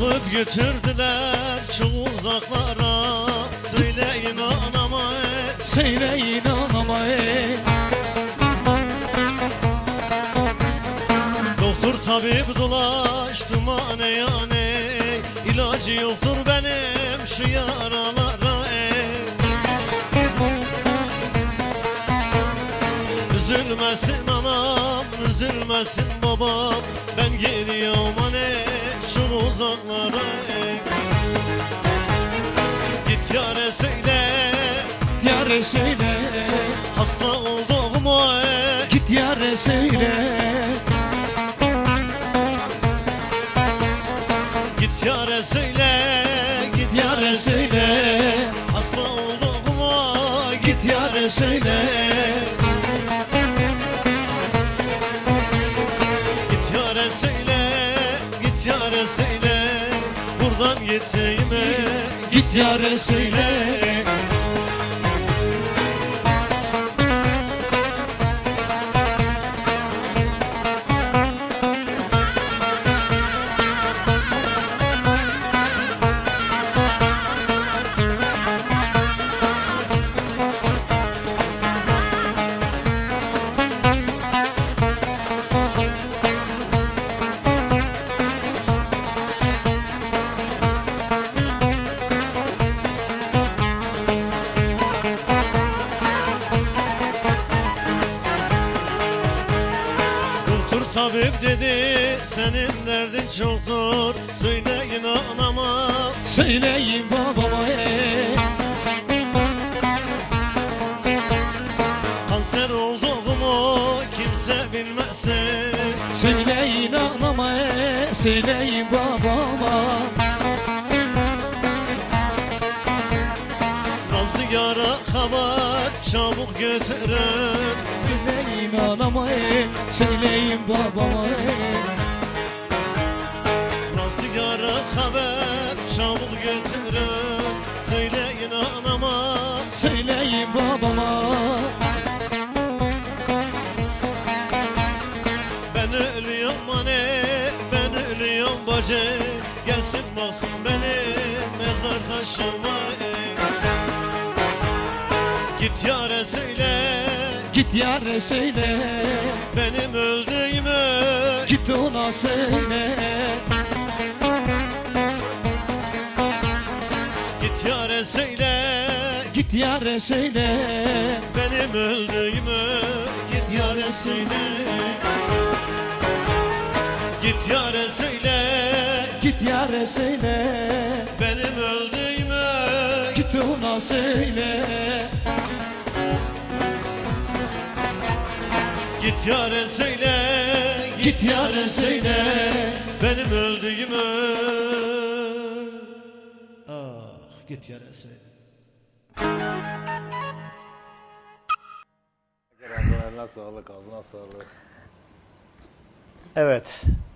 Alıp götürdüler çok uzaklara. Söyleyin anama Söyleyin anama Doktor tabip dolaştım anne İlacı yoktur benim şu yaralara Üzülmesin anam, üzülmesin babam Ben gidiyorum anne şu uzaklara Git yâre söyle Yâre söyle hasta olduğumu Git yâre söyle Git yâre söyle, git Yâre söyle hasta olduğumu Git yâre söyle Git yâre söyle, git yâre söyle Buradan gittiğimi Git yâre söyle Tabip dedi senin derdin çoktur Söyleyin anama Söyleyin babama Kanser olduğumu kimse bilmesin Söyleyin anama Söyleyin babama Nazlı yara haber çabuk götürün Söyleyin anama Söyleyin babama Nazlı yara haber çabuk götürün Söyleyin anama Söyleyin babama Ben ölüyorum anne ben ölüyorum bacı Gelsin baksın benim mezar taşıma Git yâre söyle Git yâre söyle benim öldüğümü Git ona söyle Git yâre söyle Git yâre söyle benim öldüğümü Git yâre söyle Git yâre söyle Git yâre söyle benim öldüğümü Git ona söyle Git yâre söyle Git yâre söyle benim öldüğümü Ah git yâre söyle Eline sağlık, ağzına sağlık. Evet.